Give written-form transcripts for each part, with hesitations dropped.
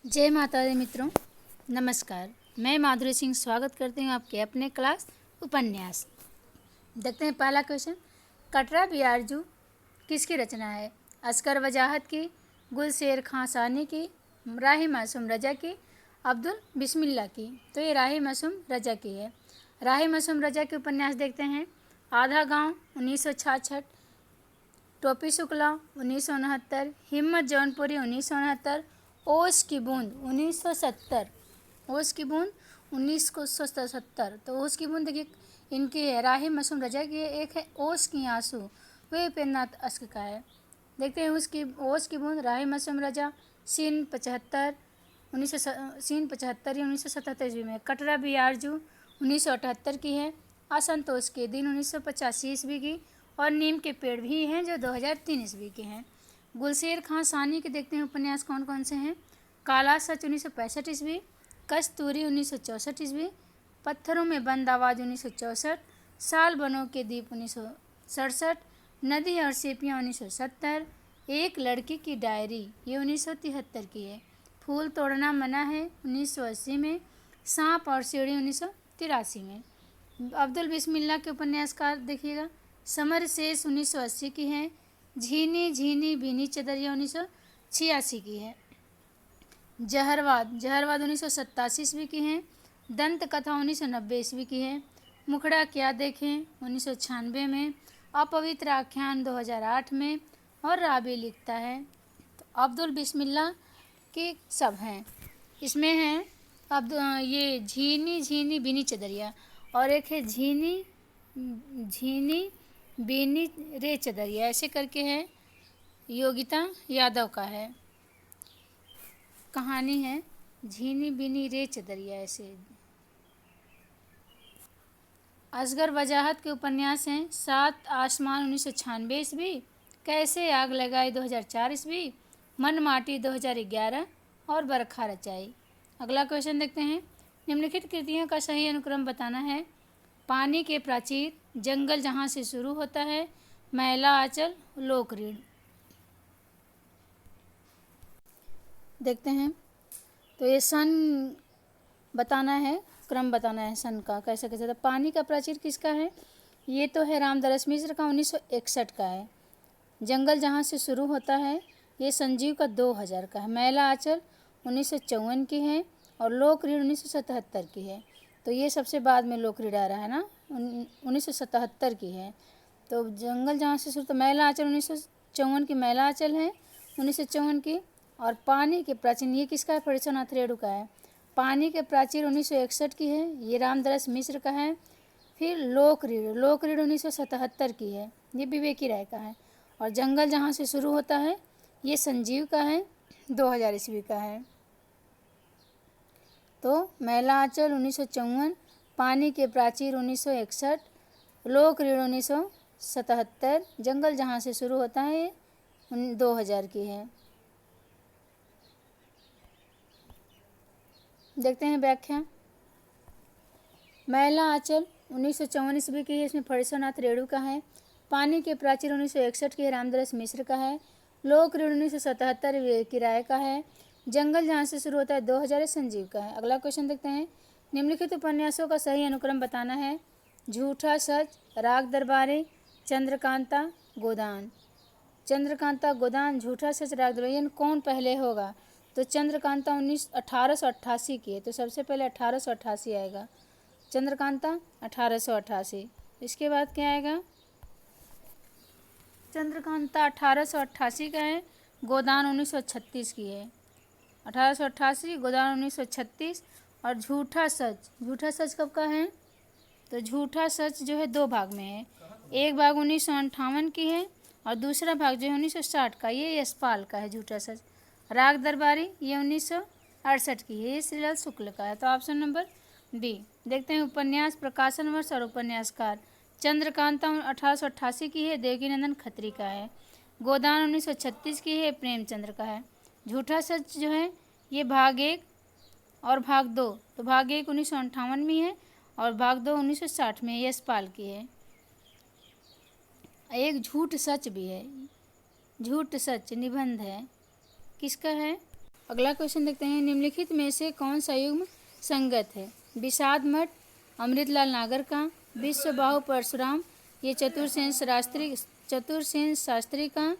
जय माता दी मित्रों, नमस्कार। मैं माधुरी सिंह स्वागत करती हूँ आपके अपने क्लास उपन्यास। देखते हैं पहला क्वेश्चन। कटरा बियारजू किसकी रचना है? असगर वजाहत की, गुलशेर खां सानी की, राही मासूम रजा की, अब्दुल बिस्मिल्लाह की। तो ये राही मासूम रजा की है। राही मासूम रजा के उपन्यास देखते हैं। आधा गांव 1966, टोपी शुक्ला 1969, हिम्मत जौनपुरी 1969, ओस की बूंद 1970। ओस की बूंद 1970। तो ओस की बूंद देखिए इनकी है, राही मासूम रजा की है। एक है ओस की आंसू, वे उपेंद्रनाथ अश्क का है। देखते हैं उसकी ओस की बूंद, राही मासूम रजा, सीन 75 या 1977 ईस्वी में। कटरा बियारजू 1978 की है। असंतोष के दिन 1985 ईस्वी की। और नीम के पेड़ भी हैं जो 2003 ईस्वी के हैं। गुलशेर खां सानी के देखते हैं उपन्यास कौन कौन से हैं। काला सच 1965 ईस्वी, कस्तूरी 1964 ईस्वी, पत्थरों में बंद आवाज़ 1964, साल बनों के दीप 1967, नदी और सीपियाँ 1970, एक लड़की की डायरी ये 1973 की है। फूल तोड़ना मना है 1980 में, सांप और सीढ़ी 1983 में। अब्दुल बिस्मिल्लाह के उपन्यासकार देखिएगा, समर शेष 1980 की है। झीनी झीनी बीनी चदरिया 1986 की है। जहरवाद 1987 ईस्वी की है। दंत कथा 1990 ईस्वी की है। मुखड़ा क्या देखें 1996 में। अपवित्र आख्यान 2008 में। और राबी लिखता है। तो अब्दुल बिस्मिल्लाह के सब हैं। इसमें हैं ये झीनी झीनी बीनी चदरिया, और एक है झीनी झीनी बीनी रे चदरिया, ऐसे करके है। योगिता यादव का है। कहानी है झीनी बीनी रे चदरिया ऐसे। असगर वजाहत के उपन्यास हैं। सात आसमान 1996 ईस्वी, कैसे आग लगाई 2004 ईस्वी, मन माटी 2011, और बरखा रचाई। अगला क्वेश्चन देखते हैं। निम्नलिखित कृतियों का सही अनुक्रम बताना है। पानी के प्राचीर, जंगल जहाँ से शुरू होता है, मैला आंचल, लोक ऋण। देखते हैं। तो ये सन बताना है, क्रम बताना है सन का, कैसे कैसे। तो पानी का प्राचीर किसका है? ये तो है रामदरस मिश्र का, 1961 का है। जंगल जहाँ से शुरू होता है ये संजीव का 2000 का है। मैला आंचल 1954 की है। और लोक ऋण 1977 की है। तो ये सबसे बाद में लोक ऋण आ रहा है ना, 1977 की है। तो जंगल जहाँ से शुरू, तो मैला आंचल 1954 की मैला आंचल है, 1954 की। और पानी के प्राचीन ये किसका है? फणीश्वरनाथ रेणु का है। पानी के प्राचीर 1961 की है, ये रामदरस मिश्र का है। फिर लोक ऋण 1977 की है, ये विवेकी राय का है। और जंगल जहाँ से शुरू होता है ये संजीव का है, 2000 ईस्वी का है। तो मैला आंचल 1954, पानी के प्राचीर 1961, लोक ऋण 1977, जंगल जहाँ से शुरू होता है ये 2000 की है। देखते हैं व्याख्या। मैला आंचल 1954 ईस्वी की है, इसमें फणीश्वरनाथ रेणु का है। पानी के प्राचीर 1961 की रामदरस मिश्र का है। लोक ऋण 1977 विवेकी राय का है। जंगल जहाँ से शुरू होता है 2000 संजीव का है। अगला क्वेश्चन देखते हैं। निम्नलिखित उपन्यासों का सही अनुक्रम बताना है। झूठा सच, राग दरबारी, चंद्रकांता, गोदान। चंद्रकांता, गोदान, झूठा सच, राग दरबारी, कौन पहले होगा? तो चंद्रकांता 1888 की है, तो सबसे पहले 1888 आएगा। चंद्रकांता 1888। इसके बाद क्या आएगा? चंद्रकांता 1888 का है। गोदान 1936 की है। 1888, गोदान 1936। और झूठा सच कब का है? तो झूठा सच जो है 2 भाग में है। एक भाग 1958 की है, और दूसरा भाग जो है 1960 का, ये यशपाल का है झूठा सच। राग दरबारी ये 1968 की है, ये श्रीलाल शुक्ल का है। तो ऑप्शन नंबर बी। देखते हैं उपन्यास, प्रकाशन वर्ष और उपन्यासकार। चंद्रकांता 1888 की है, देवकीनंदन खत्री का है। गोदान 1936 की है, प्रेमचंद्र का है। झूठा सच जो है ये भाग 1 और भाग 2, तो भाग 1 1958 में है, और भाग 2 1960 में यशपाल की है। एक झूठ सच भी है, झूठ सच निबंध है, किसका है? अगला क्वेश्चन देखते हैं, निम्नलिखित में से कौन सा युग्म संगत है? विषाद मठ, अमृतलाल नागर का, विश्व बाहु परशुराम, ये चतुरसेन शास्त्री का,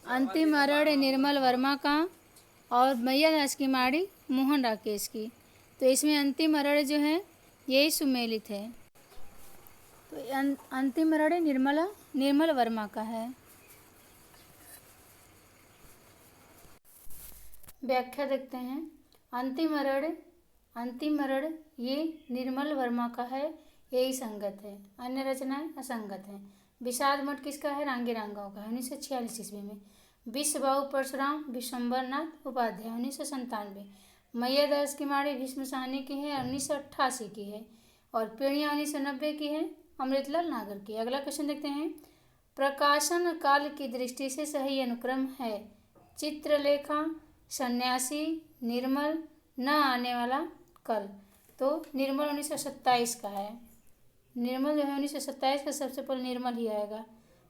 अंतिम अरण्य निर्मल वर्मा का, और मैया दास की माड़ी मोहन राकेश की। तो इसमें अंतिम अरण्य जो है यही सुमेलित है। तो अंतिम अरण्य निर्मल वर्मा का है। व्याख्या देखते हैं, अंतिम अरण्य ये निर्मल वर्मा का है, यही संगत है। अन्य रचनाएं असंगत हैं। विषाद मठ किसका है? रांगी रांगाओं का है, 1946 ईस्वी में। विश्व बाहु परशुराम विश्वम्बरनाथ उपाध्याय, 1997। मैया दास की माड़ी भीष्म साहनी की है, 1988 की है। और पीढ़ियाँ 1990 की है, अमृतलाल नागर की। अगला क्वेश्चन देखते हैं, प्रकाशन काल की दृष्टि से सही अनुक्रम है? चित्रलेखा, सन्यासी, निर्मल, न आने वाला कल। तो निर्मल 1927 का है। निर्मल जो है 1927 का, सबसे पहले निर्मल ही आएगा।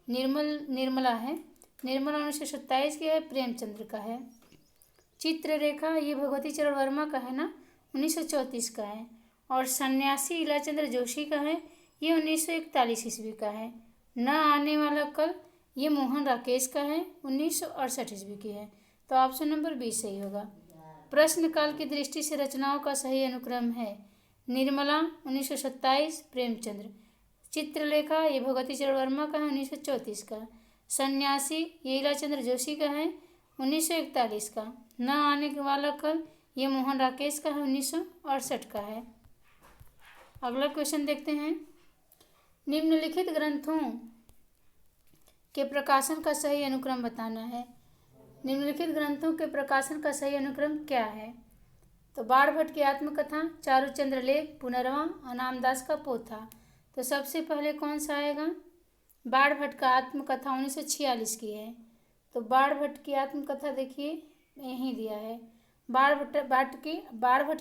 निर्मला है। निर्मला 1927 की है, प्रेमचंद्र का है। चित्ररेखा ये भगवती चरण वर्मा का है ना, 1934 का है। और सन्यासी इलाचंद्र जोशी का है, ये 1941 ईस्वी का है। न आने वाला कल ये मोहन राकेश का है, 1968 ईस्वी की है। तो ऑप्शन नंबर 20 सही होगा। प्रश्न काल की दृष्टि से रचनाओं का सही अनुक्रम है? निर्मला 1927 प्रेमचंद्र, चित्रलेखा ये भगवती चरण वर्मा का है, 1934 का। सन्यासी ये इलाचंद्र जोशी का है, 1941 का। न आने वाला कल ये मोहन राकेश का है, 1968 का है। अगला क्वेश्चन देखते हैं, निम्नलिखित ग्रंथों के प्रकाशन का सही अनुक्रम बताना है। निम्नलिखित ग्रंथों के प्रकाशन का सही अनुक्रम क्या है? तो बाणभट्ट की आत्मकथा, चारुचंद्र लेख, पुनर्वा, अनामदास का पोथा। तो सबसे पहले कौन सा आएगा? बाणभट्ट का आत्मकथा 1946 की है। तो बाणभट्ट की आत्मकथा देखिए यहीं दिया है। बाणभट्ट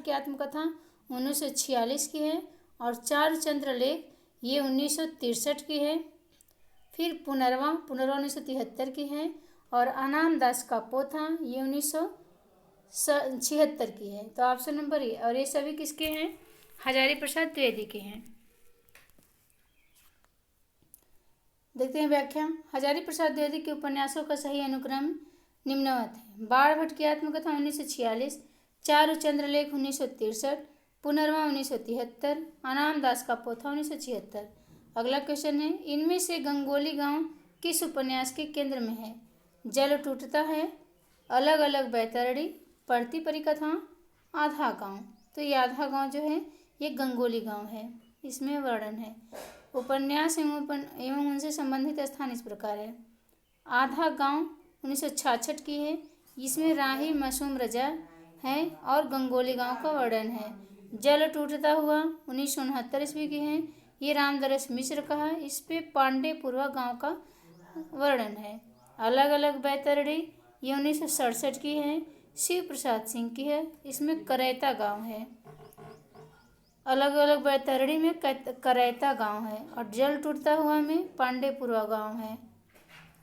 की आत्मकथा 1946 की है। और चारुचंद्र लेख ये 1963 की है। फिर पुनर्वा 1973 की है। और अनामदास का पोथा ये 1976 की है। तो ऑप्शन नंबर ए। और ये सभी किसके हैं? हजारी प्रसाद द्विवेदी के हैं। देखते हैं व्याख्या। हजारी प्रसाद द्विवेदी के उपन्यासों का सही अनुक्रम निम्नवत है। बाणभट्ट की आत्मकथा 1946, चारुचंद्र लेख 1963, पुनर्वा 1973, अनामदास का पोथा 1976। अगला क्वेश्चन है, इनमें से गंगोली गांव किस उपन्यास के केंद्र में है? जल टूटता है, अलग अलग बैतरणी, पढ़ती परिकथा, आधा गांव। तो ये आधा गांव जो है ये गंगोली गांव है, इसमें वर्णन है। उपन्यास एवं उनसे संबंधित स्थान इस प्रकार है। आधा गांव 1966 की है, इसमें राही मासूम रजा है और गंगोली गांव का वर्णन है। जल टूटता हुआ 1969 ईस्वी की है, ये रामदरस मिश्र का है, इस पे पांडेपुरवा गांव का वर्णन है। अलग अलग बैतरणी ये 1967 की है, शिव प्रसाद सिंह की है, इसमें करैता गांव है। अलग अलग बैतरणी में करैता गांव है। और जल टूटता हुआ में पांडेपुरवा गांव है।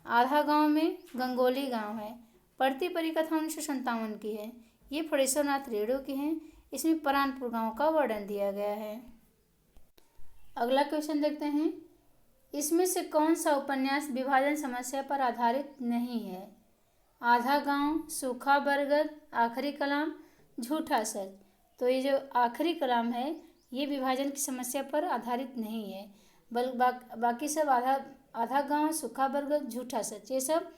आधा गांव में गंगोली गांव है। पढ़ती परिकथा 1957 की है, ये फणेश्वरनाथ रेणु की है, इसमें परानपुर गांव का वर्णन दिया गया है। अगला क्वेश्चन देखते हैं, इसमें से कौन सा उपन्यास विभाजन समस्या पर आधारित नहीं है? आधा गांव, सूखा बरगद, आखिरी कलाम, झूठा सच। तो ये जो आखिरी कलाम है ये विभाजन की समस्या पर आधारित नहीं है, बाकी सब आधा गांव, सूखा बरगद, झूठा सच ये सब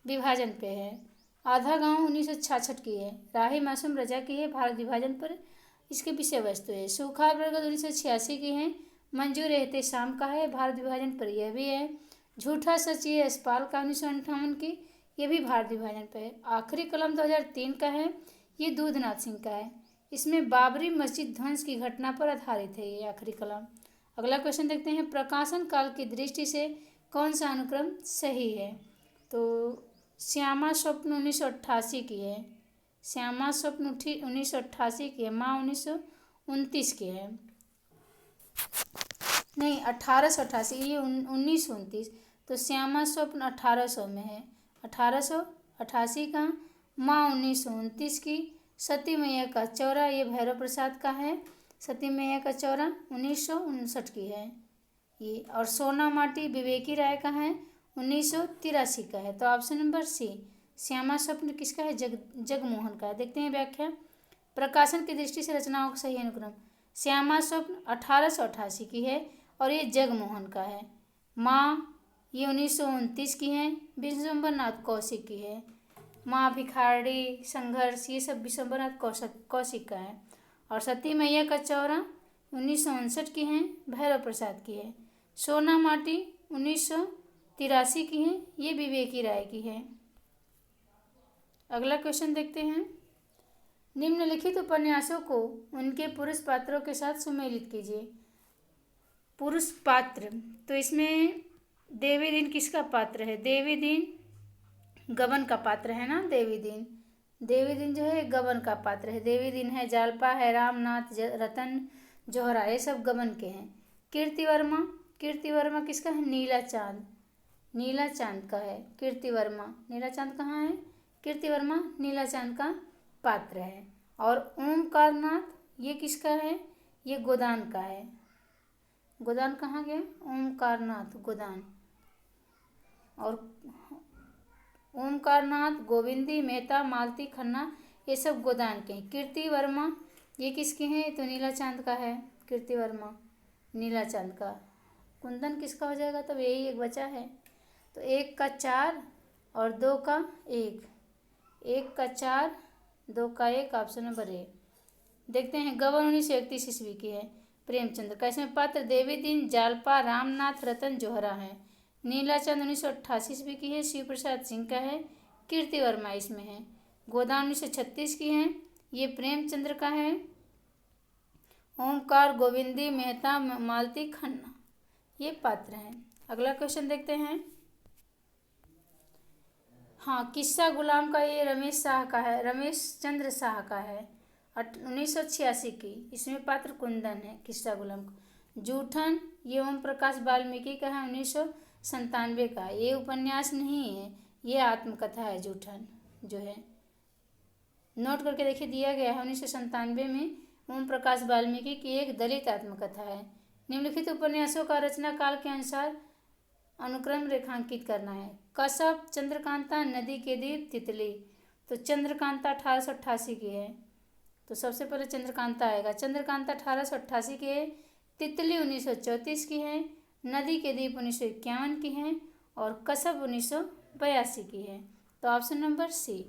विभाजन पे है। आधा गांव 1966 की है, राही मासूम रजा की है, भारत विभाजन पर इसके विषय वस्तु है। सूखा बरगद 1986 की है, मंजूर रहते शाम का है, भारत विभाजन पर यह भी है। झूठा सच ये यशपाल का 1958 की, ये भी भारत विभाजन पर है। आखिरी कलम 2003 का है, ये दूधनाथ सिंह का है, इसमें बाबरी मस्जिद ध्वंस की घटना पर आधारित है ये आखिरी कलम। अगला क्वेश्चन देखते हैं, प्रकाशन काल की दृष्टि से कौन सा अनुक्रम सही है? तो श्यामा स्वप्न 1988 की है, श्यामा स्वप्न 1988 की है, माँ 1929 की है, नहीं 1888, ये 1929। तो श्यामा स्वप्न 1800 में है, 1888 का। माँ 1929 की। सती मैया का चौरा ये भैरव प्रसाद का है। सती मैया का चौरा 1959 की है ये। और सोना माटी विवेकी राय का है, 1983 का है। तो ऑप्शन नंबर सी श्यामा स्वप्न किसका है? जगमोहन का है। देखते हैं व्याख्या। प्रकाशन की दृष्टि से रचनाओं का सही अनुक्रम। श्यामा स्वप्न 1888 की है और ये जगमोहन का है। माँ ये 1929 की है, विश्वम्भरनाथ कौशिक की है। माँ भिखारी संघर्ष ये सब विश्वम्भरनाथ कौशिक का है। और सती मैया का चौरा 1959 की है, भैरव प्रसाद की है। सोना माटी 1983 की है, ये विवेकी राय की है। अगला क्वेश्चन देखते हैं। निम्नलिखित उपन्यासों को उनके पुरुष पात्रों के साथ सुमेलित कीजिए। पुरुष पात्र, तो इसमें देवी दीन किसका पात्र है? देवी दीन गबन का पात्र है ना। देवी दीन जो है गबन का पात्र है। देवी दीन है, जालपा है, रामनाथ, रतन, जोहरा, ये सब गबन के हैं। कीर्ति वर्मा किसका है? नीला चांद का है कीर्ति वर्मा। नीला चांद कहाँ है? कीर्ति वर्मा नीला चांद का पात्र है। और ओमकारनाथ ये किसका है? ये गोदान का है। गोदान कहाँ गया? ओमकारनाथ गोदान। और ओमकारनाथ, गोविंदी, मेहता, मालती, खन्ना ये सब गोदान के हैं। कीर्ति वर्मा ये किसके हैं? तो नीला चांद का है। कीर्ति वर्मा नीला चांद का। कुंदन किसका हो जाएगा? तब यही एक बचा है। तो 1 का 4 और 2 का 1। 1 का 4 2 का 1, ऑप्शन नंबर ए। देखते हैं। गबन 1931 ईस्वी की है, प्रेमचंद्र का। इसमें पात्र देवी दीन, जालपा, रामनाथ, रतन, जोहरा है। नीलाचंद 1988 ईस्वी की है, शिव प्रसाद सिंह का है। कीर्ति वर्मा इसमें है। गोदान 1936 की है, ये प्रेमचंद्र का है। ओमकार, गोविंदी, मेहता, मालती, खन्ना ये पात्र हैं। अगला क्वेश्चन देखते हैं। हाँ, किस्सा गुलाम का ये रमेश चंद्र शाह का है, 1986 की। इसमें पात्र कुंदन है। किस्सा गुलाम का। जूठन ये ओम प्रकाश वाल्मीकि का है, 1997 का। ये उपन्यास नहीं है, ये आत्मकथा है। जूठन जो है नोट करके देखिए, दिया गया है 1997 में। ओम प्रकाश वाल्मीकि की एक दलित आत्मकथा है। निम्नलिखित उपन्यासों का रचना काल के अनुसार अनुक्रम रेखांकित करना है। कसब, चंद्रकांता, नदी के दीप, तितली। तो चंद्रकांता 1888 की है, तो सबसे पहले चंद्रकांता आएगा। चंद्रकांता 1888 की है। तितली 1934 की है। नदी के दीप 1951 की है। और कसब 1982 की है। तो ऑप्शन नंबर सी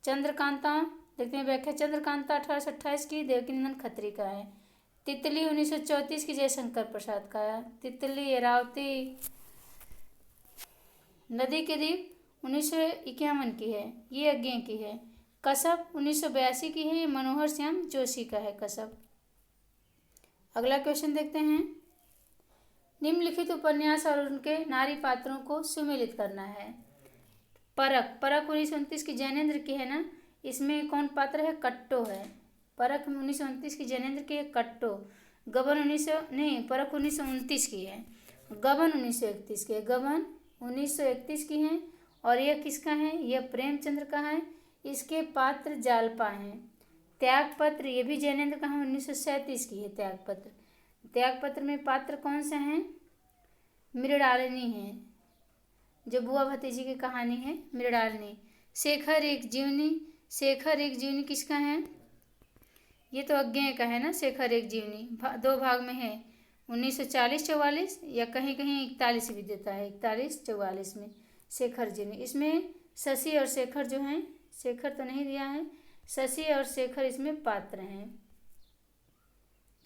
चंद्रकांता। देखते हैं व्याख्या। चंद्रकांता 1828 की देवकीनंदन खत्री का है। तितली 1934 की जयशंकर प्रसाद का है। तितली एरावती। नदी के दीप 1951 की है, ये अज्ञे की है। कसब 1982 की है, ये मनोहर श्याम जोशी का है कसब। अगला क्वेश्चन देखते हैं। निम्नलिखित उपन्यास और उनके नारी पात्रों को सुमेलित करना है। परख 1929 की जैनेन्द्र की है ना। इसमें कौन पात्र है? कट्टो है। परख 1929 की जैनेन्द्र की है कट्टो। गबन परख 1929 की है। गबन 1931 की है। गबन 1931 की है। और यह किसका है? यह प्रेमचंद्र का है। इसके पात्र जालपा हैं। त्यागपत्र ये भी जैनेन्द्र का है, 1937 की है। त्यागपत्र में पात्र कौन से हैं? मृणालिनी है, जो बुआ भतीजी की कहानी है, मृणालिनी। शेखर एक जीवनी किसका है? ये तो अज्ञेय का है ना। शेखर एक जीवनी 2 भाग में है, 1940-44 या कहीं कहीं 41 भी देता है, 41-44 में शेखर जीवनी। इसमें शशि और शेखर जो हैं, शेखर तो नहीं दिया है, शशि और शेखर इसमें पात्र हैं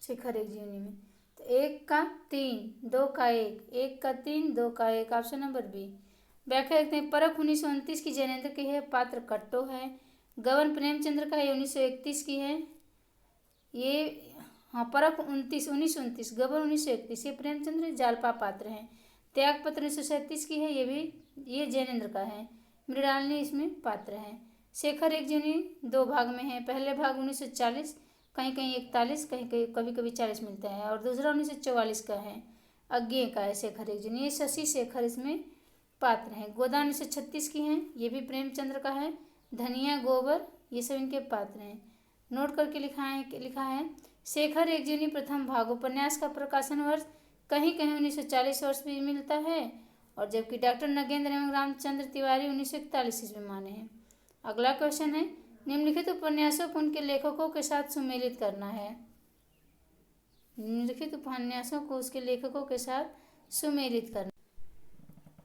शेखर एक जीवनी में। तो 1 का 3 2 का 1, 1 का 3 2 का 1, ऑप्शन नंबर बी। व्याख्या देखते हैं। परख 1929 की जैनेन्द्र की है, पात्र कट्टो है। गबन प्रेमचंद्र का है, 1931 की है। ये हाँ, परख 1929 गबन 1931, ये प्रेमचंद्र जालपा पात्र हैं। त्यागपत्र 1937 की है, ये जैनेन्द्र का है। मृणालिनी इसमें पात्र हैं। शेखर एक जीवनी 2 भाग में है। पहले भाग 1940, कहीं कहीं 41, कहीं कहीं कभी कभी 40 मिलता है। और दूसरा 1944 का है, अज्ञेय का है शेखर एक जीवनी। ये शशि शेखर इसमें पात्र हैं। गोदान 1936 की हैं, ये भी प्रेमचंद्र का है। धनिया, गोबर, ये सब इनके पात्र हैं। नोट करके लिखा है शेखर एक जीवनी प्रथम भाग उपन्यास का प्रकाशन वर्ष कहीं कहीं 1940 वर्ष भी मिलता है, और जबकि डॉक्टर नगेंद्र एवं रामचंद्र तिवारी 1941 ईस्वी माने हैं। अगला क्वेश्चन है निम्नलिखित उपन्यासों को उनके लेखकों के साथ सुमेलित करना है। निम्नलिखित उपन्यासों को उसके लेखकों के साथ सुमेलित करना।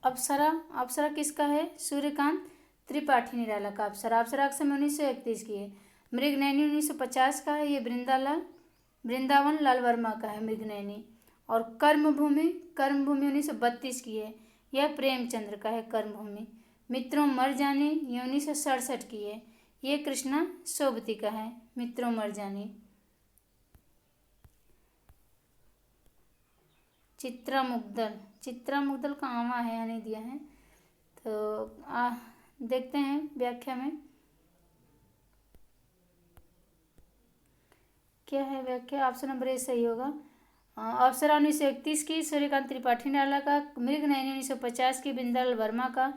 अप्सरा किसका है? सूर्यकांत त्रिपाठी निराला का अप्सरा का समय 1931 की है। मृगनयनी 1950 का है, ये वृंदावन लाल वर्मा का है मृगनयनी। और कर्मभूमि 1932 की है, यह प्रेमचंद्र का है कर्मभूमि। मित्रों मर जाने ये 1967 की है, ये कृष्णा सोबती का है मित्रों मर जाने। चित्रामुग्दल का आवा है यानी दिया है, तो देखते हैं व्याख्या में क्या है व्याख्या। ऑप्शन नंबर ए सही होगा। अप्सरा 1931 की, सूर्यकांत त्रिपाठी निराला का, मृगनयनी 1950 की, बिंदल वर्मा का,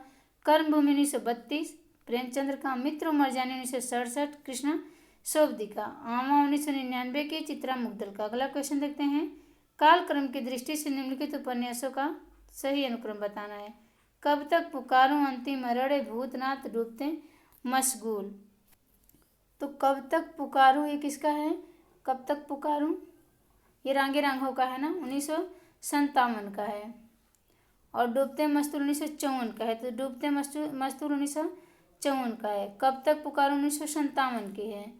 कर्मभूमि 1932, प्रेमचंद्र का, मित्र मर जाने 1967, कृष्णा सोबती का, आमा 1999 की, चित्रामुग्दल का। अगला क्वेश्चन देखते हैं कालक्रम की दृष्टि से निम्नलिखित उपन्यासों का सही अनुक्रम बताना है। कब तक पुकारूं, अंतिम अरण्य, भूतनाथ, डूबते मशगूल। तो कब तक पुकारूं ये किसका है? कब तक पुकारूं ये रांगे रांघव का है ना, 1957 का है। और डूबते मस्तूल 1954 का है, तो डूबते मस्तूल 1954 का है। कब तक पुकारूं 1957 की है।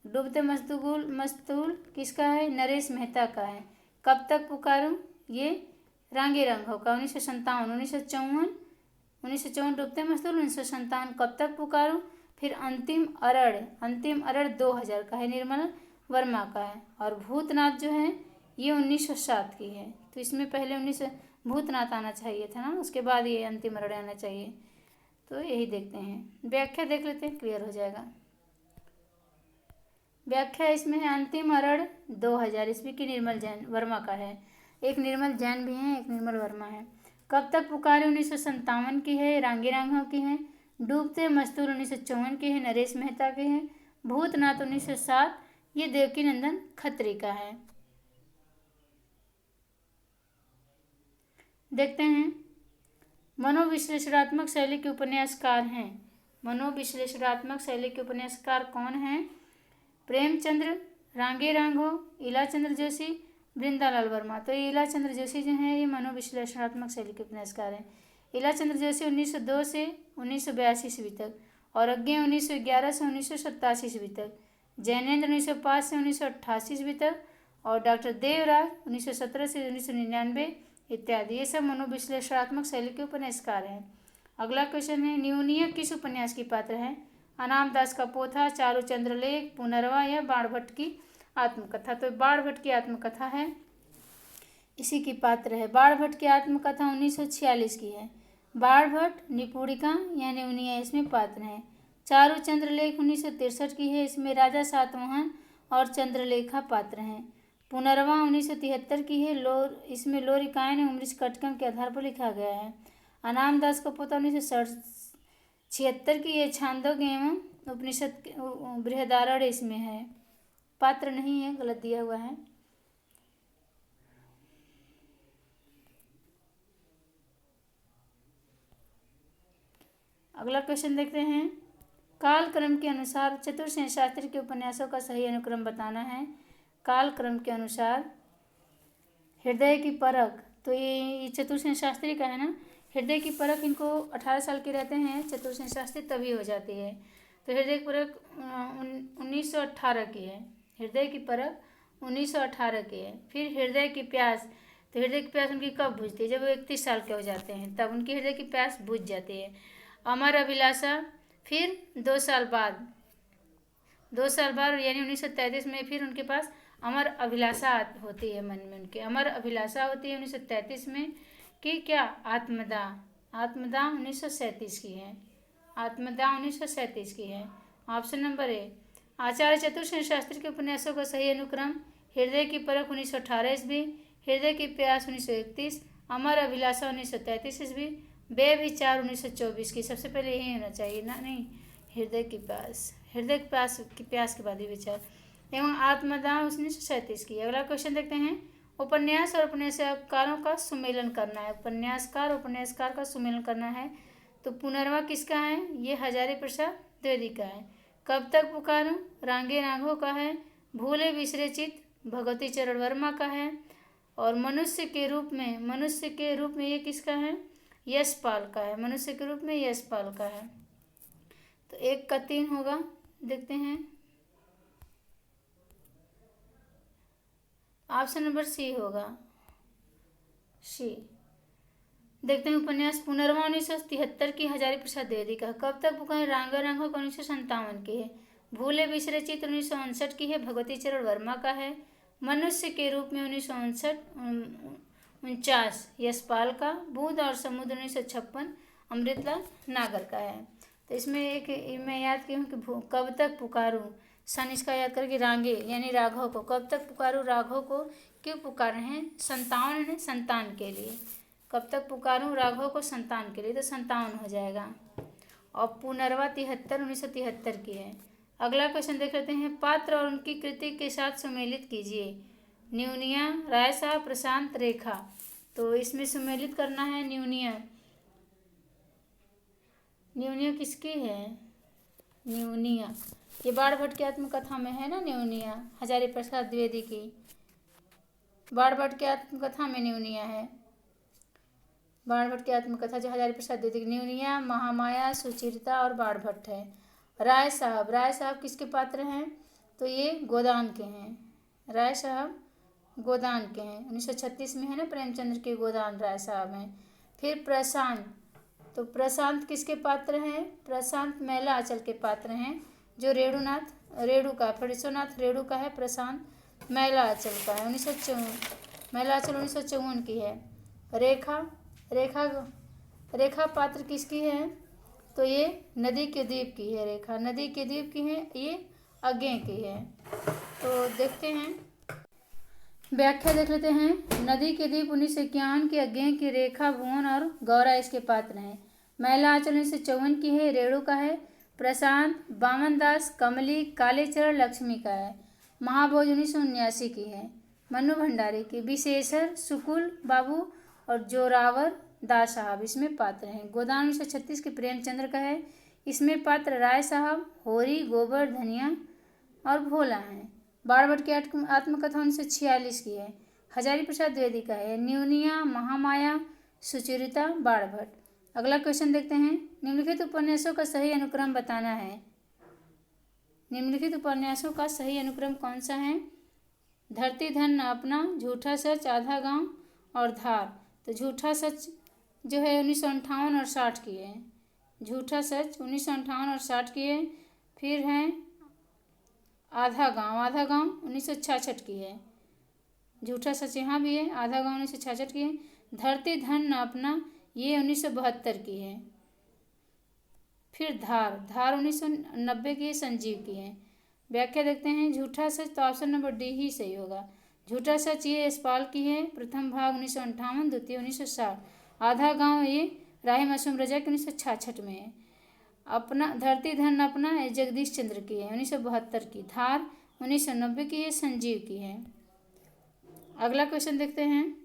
डूबते मस्तूल किसका है? नरेश मेहता का है। कब तक पुकारूं ये रांगे रांघव का 1954 डूबते मस्तूल 1957 कब तक पुकारूं। फिर अंतिम अरण्य 2000 का है, निर्मल वर्मा का है। और भूतनाथ जो है ये 1907 की है, तो इसमें पहले भूतनाथ आना चाहिए था ना, उसके बाद ये अंतिम अरण्य आना चाहिए। तो यही देखते हैं, व्याख्या देख लेते हैं, क्लियर हो जाएगा। व्याख्या इसमें है अंतिम अरण्य 2000 ईस्वी की, निर्मल जैन वर्मा का है। एक निर्मल जैन भी हैं, एक निर्मल वर्मा है। कब तक पुकारे 1957 की है, रांगे रांघव की है। डूबते मस्तूल 1954 की है, नरेश मेहता की है। भूतनाथ 1907 ये देवकीनंदन खत्री का है। देखते हैं मनोविश्लेषणात्मक शैली के उपन्यासकार हैं। मनोविश्लेषणात्मक शैली के उपन्यासकार कौन हैं? प्रेमचंद्र, रांगे रांघव, इलाचंद्र जोशी, वृंदालाल वर्मा। तो इलाचंद्र जोशी जो हैं ये मनोविश्लेषणात्मक शैली के उपन्यासकार हैं। इलाचंद्र जोशी 1902 से 1982 ईस्वी तक, और अज्ञे 1911 से 1987 ईस्वी तक, जैनेन्द्र 1905 से 1988 ईस्वी तक, और डॉक्टर देवराज 1917 से 1999 इत्यादि। ये सब मनोविश्लेषणात्मक शैली के उपन्यासकार हैं। अगला क्वेश्चन है न्यूनीय किस उपन्यास की पात्र है? अनाम दास का पोथा, चारू चंद्रलेख, पुनर्वा या बाणभट्ट की आत्मकथा। तो बाणभट्ट की आत्मकथा है, इसी की पात्र है। बाणभट्ट की आत्मकथा 1946 की है। बाणभट्ट निपुणिका या न्यूनीय इसमें पात्र हैं। चारू चंद्रलेख 1963 की है, इसमें राजा सातवाहन और चंद्रलेखा पात्र हैं। पुनर्वा 1973 की है, इसमें लोरिकायन एवं मृच्छकटकम के आधार पर लिखा गया है। अनाम दास का पोता 1976 की है, छांदोग्य एवं उपनिषद बृहदारण्य इसमें है, पात्र नहीं है, गलत दिया हुआ है। अगला क्वेश्चन देखते हैं कालक्रम के अनुसार चतुर्सेन शास्त्री के उपन्यासों का सही अनुक्रम बताना है। कालक्रम के अनुसार हृदय की परख, तो ये चतुर्सेन शास्त्री का है ना। हृदय की परख इनको 18 साल के रहते हैं चतुर्सेन शास्त्री, तभी हो जाती है। तो हृदय की परख 1918 की है। हृदय की परख 1918 की है। फिर हृदय की प्यास, तो हृदय की प्यास उनकी कब बुझती है? जब वो 31 साल के हो जाते हैं, तब उनकी हृदय की प्यास बुझ जाती है। अमर अभिलाषा फिर 2 साल बाद यानी 1933 में फिर उनके पास अमर अभिलाषा होती है, मन में उनके अमर अभिलाषा होती है 1933 में कि क्या आत्मदाह 1937 की है। आत्मदाह 1937 की है। Option number A. Acharya Chatursen Shastri के उपन्यासों का सही अनुक्रम हृदय की परख 1918 ईस्वी, हृदय की प्यास 1931, अमर अभिलाषा 1933 ईस्वी, बेविचार 1924 की। सबसे पहले यही होना चाहिए ना, नहीं हृदय की प्यास के बाद विचार एवं आत्मदाह 1937 की। अगला क्वेश्चन देखते हैं, उपन्यास और उपन्यासकारों का सुमेलन करना है। उपन्यासकार उपन्यासकार का सुमेलन करना है तो पुनर्वा किसका है? ये हजारी प्रसाद द्विवेदी का है। कब तक पुकारूं रांगे राघव का है। भूले बिसरे चित भगवती चरण वर्मा का है। और मनुष्य के रूप में ये किसका है? यशपाल का है। मनुष्य के रूप में यशपाल का है। तो 1 का 3 होगा, देखते हैं। ऑप्शन नंबर सी होगा, सी। देखते हैं उपन्यास पुनर्वा 1973 की हजारी प्रसाद द्विवेदी का। कब तक पुकारे रांगा राघव का 1957 की है। भूले बिसरे चित 1959 की है, भगवती चरण वर्मा का है। मनुष्य के रूप में 1949 यशपाल का। बूंद और समुद्र 1956 अमृतलाल नागर का है। तो इसमें एक मैं याद की हूँ कि कब तक पुकारूं, सन इसका याद करके रांगे यानी राघव को। कब तक पुकारूं राघव को क्यों पुकार रहे हैं? 57 संतान के लिए। कब तक पुकारूं राघव को? संतान के लिए, तो 57 हो जाएगा। और पुनर्वा 1973 की है। अगला क्वेश्चन देख लेते हैं, पात्र और उनकी कृति के साथ सुमेलित कीजिए। न्यूनिया, राय साहब, प्रशांत, रेखा। तो इसमें सुमेलित करना है न्यूनिया। न्यूनिया किसकी है? न्यूनिया ये बाणभट्ट की आत्मकथा में है ना। न्यूनिया हजारी प्रसाद द्विवेदी की बाणभट्ट की आत्मकथा में न्यूनिया है। बाणभट्ट की आत्मकथा जो हजारी प्रसाद द्विवेदी की। न्यूनिया, महामाया, सुचरिता और बाणभट्ट है। राय साहब किसके पात्र हैं? तो ये गोदान के हैं। राय साहब गोदान के हैं। 1936 में है ना, प्रेमचंद्र के गोदान राय साहब हैं। फिर प्रशांत, तो प्रशांत किसके पात्र हैं? प्रशांत मैला आंचल के पात्र हैं, जो रेणु का फणीश्वरनाथ रेणु का है। प्रशांत मैला आंचल का है। 1954 की है। रेखा पात्र किसकी है? तो ये नदी के द्वीप की है। रेखा नदी के द्वीप की है, ये अज्ञे की है। तो देखते हैं, व्याख्या देख लेते हैं। नदी के द्वीप 1951 की अज्ञे की। रेखा भुवन और गौरा इसके पात्र हैं। मैला आंचल 1954 की है, रेणु का है। प्रशांत बामन दास, कमली, कालीचरण, लक्ष्मी का है। महाभोज 1979 की है, मनु भंडारी की। विशेषर सुकुल बाबू और जोरावर दास साहब इसमें पात्र हैं। गोदान 1936 के प्रेमचंद्र का है। इसमें पात्र राय साहब, होरी, गोबर, धनिया और भोला हैं। बाणभट्ट की आत्मकथा 1946 की है। हजारी प्रसाद द्विवेदी का है। न्यूनिया, महामाया, सुचरिता, बाणभट्ट। अगला क्वेश्चन देखते हैं, निम्नलिखित उपन्यासों का सही अनुक्रम बताना है। निम्नलिखित उपन्यासों का सही अनुक्रम कौन सा है? धरती धन न अपना, झूठा सच, आधा गांव और धार। तो झूठा सच जो है 1958 और 60 की है। झूठा सच 1958 और 60 की है। फिर है आधा गांव 1966 की है। झूठा सच यहाँ भी है। आधा गांव 1966 की है। धरती धन न अपना ये 1972 की है। फिर धार 1990 की है, संजीव की है। व्याख्या देखते हैं, झूठा सच तो ऑप्शन नंबर डी ही सही होगा। झूठा सच ये यशपाल की है। प्रथम भाग 1958, द्वितीय 1960। आधा गांव ये राही मासूम रजा के 1966 में है। अपना धरती धन अपना है जगदीश चंद्र की है, 1972 की। धार 1990 की है, संजीव की है। अगला क्वेश्चन देखते हैं,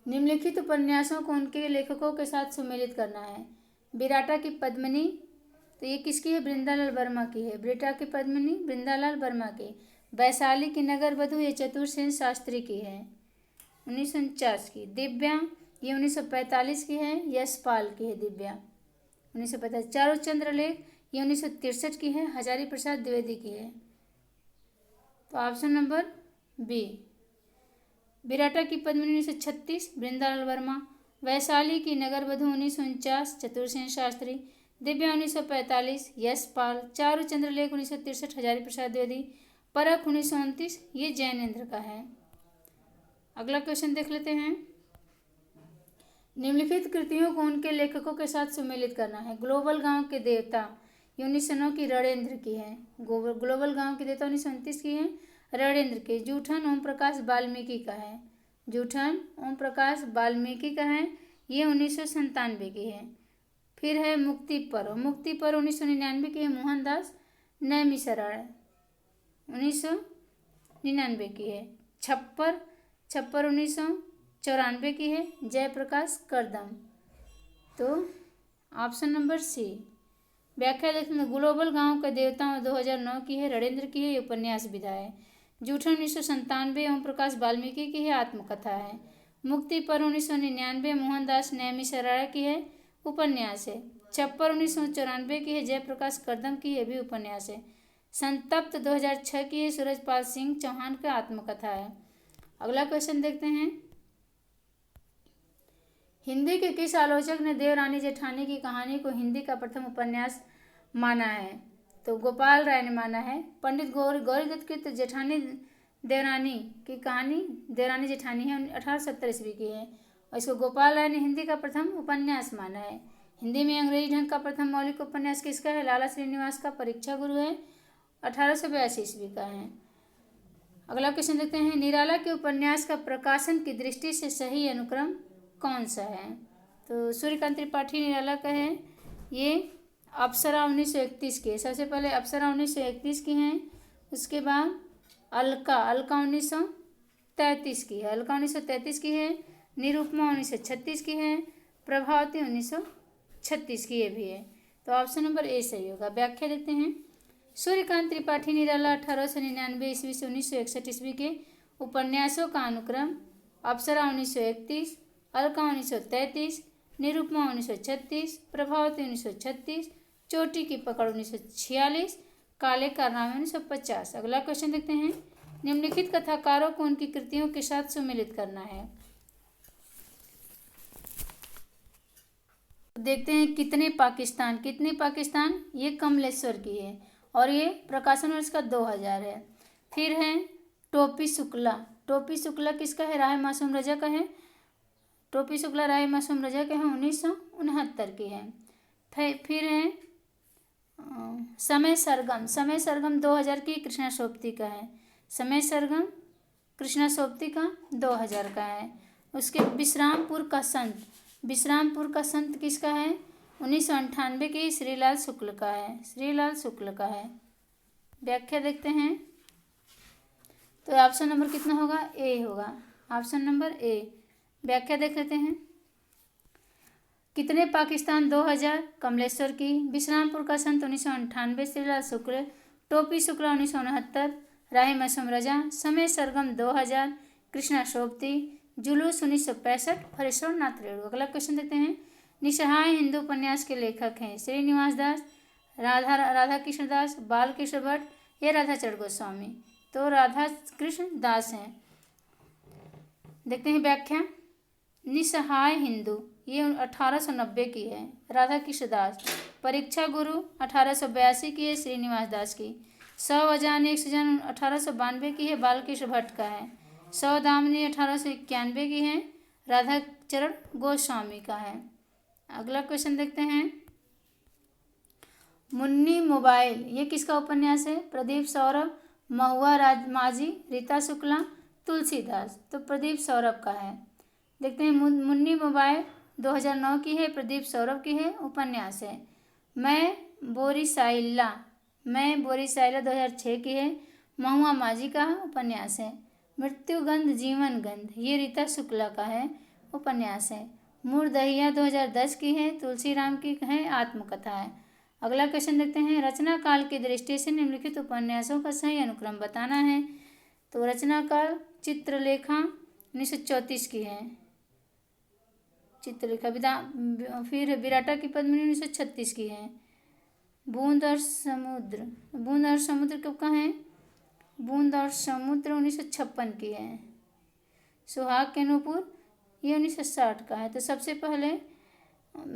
निम्नलिखित उपन्यासों को उनके लेखकों के साथ सुमेलित करना है। विराटा की पद्मिनी, तो ये किसकी है? बृंदालाल वर्मा की है। विराटा की पद्मिनी बृंदालाल वर्मा की। वैशाली की नगर वधू ये चतुरसेन शास्त्री की है, 1949 की। दिव्या ये 1945 की है, यशपाल की है। दिव्या 1945। चारों चंद्रलेख ये 1963 की है, हजारी प्रसाद द्विवेदी की है। तो ऑप्शन नंबर बी। विराटा की पद्मिनी 1936 बृंदालाल वर्मा। वैशाली की नगर वधू 1949 चतुरसेन शास्त्री। दिव्या 1945 यशपाल। चारु चंद्रलेख 1963 हजारी प्रसाद द्विवेदी। परख 1929 ये जैनेन्द्र का है। अगला क्वेश्चन देख लेते हैं, निम्नलिखित कृतियों को उनके लेखकों के साथ सुमेलित करना है। ग्लोबल गांव के देवता ये 1909 की रणेंद्र की है। ग्लोबल गांव के देवता 1929 की है, रणेंद्र के। जूठन ओम प्रकाश वाल्मीकि का है। जूठन ओम प्रकाश वाल्मीकि का है, ये 1997 की है। फिर है मुक्ति पर्व। मुक्ति पर्व 1999 की है, मोहनदास नैमिषारण्य 1999 की है। छप्पर 1994 की है, जयप्रकाश करदम। तो ऑप्शन नंबर सी। व्याख्या देखते हैं, ग्लोबल गांव के देवताओं 2009 की है, रणेंद्र की है, ये उपन्यास विधा है। जूठन 1997 ओम प्रकाश वाल्मीकि की है, आत्मकथा है। मुक्ति पर्व 1999 मोहनदास नैमिषारण्य की है, उपन्यास है। छप्पर 1994 की है, जयप्रकाश करदम की, ये भी उपन्यास है। संतप्त 2006 की है, सूरजपाल सिंह चौहान का आत्मकथा है। अगला क्वेश्चन देखते हैं, हिंदी के किस आलोचक ने देवरानी जेठानी की कहानी को हिंदी का प्रथम उपन्यास माना है? तो गोपाल राय ने माना है। पंडित गौरीदत्त की जेठानी देवरानी की कहानी देवरानी जेठानी है, 1870 ईस्वी की है, और इसको गोपाल राय ने हिंदी का प्रथम उपन्यास माना है। हिंदी में अंग्रेजी ढंग का प्रथम मौलिक उपन्यास किसका है? लाला श्रीनिवास का परीक्षा गुरु है, 1882 ईस्वी का है। अगला क्वेश्चन देखते हैं, निराला के उपन्यास का प्रकाशन की दृष्टि से सही अनुक्रम कौन सा है? तो सूर्यकांत त्रिपाठी निराला का है, ये अप्सरा 1931 की है। सबसे पहले अप्सरा 1931 की हैं, उसके बाद अलका 1933 की है, अलका 1933 की है। निरुपमा 1936 की है। प्रभावती 1936 की ये भी है। तो ऑप्शन नंबर ए सही होगा। व्याख्या देखते हैं, सूर्यकांत त्रिपाठी निराला 1899 ईस्वी से 1961 ईस्वी के उपन्यासों का अनुक्रम अप्सरा 1931, अलका 1933, निरुपमा 1936, प्रभावती 1936, चोटी की पकड़ 1946, काले कारनामे 1950। अगला क्वेश्चन देखते हैं, निम्नलिखित कथाकारों को उनकी कृतियों के साथ सम्मिलित करना है। देखते हैं, कितने पाकिस्तान ये कमलेश्वर की है और ये प्रकाशन वर्ष का 2000 है। फिर है टोपी शुक्ला किसका है? राय मासूम रजा का है। टोपी शुक्ला राय मासूम रजा का है, 1969 की है। फिर है समय सरगम 2000 की कृष्णा सोबती का है। समय सरगम कृष्णा सोबती का 2000 का है। उसके विश्रामपुर का संत किसका है? 1998 की श्रीलाल शुक्ल का है। व्याख्या देखते हैं, तो ऑप्शन नंबर कितना होगा? ए होगा, ऑप्शन नंबर ए। व्याख्या देख लेते हैं, कितने पाकिस्तान 2000 कमलेश्वर की, विश्रामपुर का संत 1998 श्रीलाल शुक्ल, टोपी शुक्ला 1969 राही मासूम रजा, समय सरगम 2000 कृष्णा सोबती, जुलूस 1965 फरेश्वर नाथ रेणु। अगला क्वेश्चन देते हैं, निसहाय हिंदू उपन्यास के लेखक हैं श्रीनिवास दास, राधा कृष्ण दास, बालकृष्ण भट्ट या राधाचरण गोस्वामी? तो राधा कृष्ण दास हैं। देखते हैं व्याख्या, निसहाय हिंदू ये 1890 की है, राधा कृष्ण दास। परीक्षा गुरु 1882 की है, श्रीनिवास दास की। 100 अजान 1 सजान 1892 की है, बालकृष्ण भट्ट का है। 100 दामिनी 1891 की है, राधाचरण गोस्वामी का है। अगला क्वेश्चन देखते हैं, मुन्नी मोबाइल ये किसका उपन्यास है? प्रदीप सौरभ, महुआ माझी, रीता शुक्ला, तुलसीदास। तो प्रदीप सौरभ का है। देखते हैं, मुन्नी मोबाइल 2009 की है, प्रदीप सौरभ की है, उपन्यास है। मैं बोरीसाइला 2006 की है, महुआ माझी का उपन्यास है। मृत्युगंध जीवन गंध ये रीता शुक्ला का है, उपन्यास है। मुरदहिया 2010 की है, तुलसीराम की है, आत्मकथा है। अगला क्वेश्चन देखते हैं, रचना काल की दृष्टि से निम्नलिखित उपन्यासों का सही अनुक्रम बताना है। तो रचना काल चित्रलेखा 1934 की है, चित्रलेखा फिर विराटा की पद्मिनी 1936 की है। बूंद और समुद्र कब का है? बूंद और समुद्र 1956 की है। सुहाग के नूपुर ये 1960 का है। तो सबसे पहले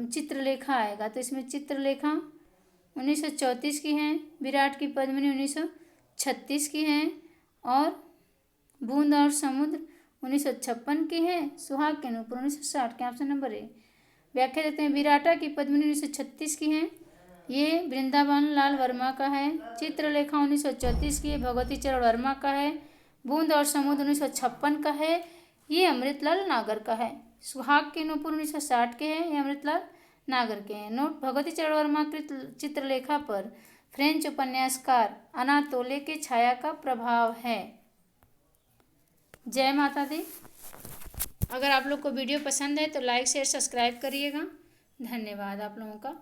चित्रलेखा आएगा, तो इसमें चित्रलेखा 1934 की है, विराट की पद्मिनी 1936 की है, और बूंद और समुद्र 1956 की है, सुहाग के नूपुर 1960 के। ऑप्शन नंबर ए। व्याख्या देते हैं, विराटा की पद्मिनी 1936 की है, ये वृंदावन लाल वर्मा का है। चित्रलेखा 1934 की है, भगवती चरण वर्मा का है। बूंद और समुद्र 1956 का है, ये अमृतलाल नागर का है। सुहाग के नूपुर 1960 के हैं, ये अमृतलाल नागर के हैं। नोट: भगवती चरण वर्मा की चित्रलेखा पर फ्रेंच उपन्यासकार अनातोले के छाया का प्रभाव है। जय माता दी। अगर आप लोग को वीडियो पसंद है तो लाइक शेयर सब्सक्राइब करिएगा। धन्यवाद आप लोगों का।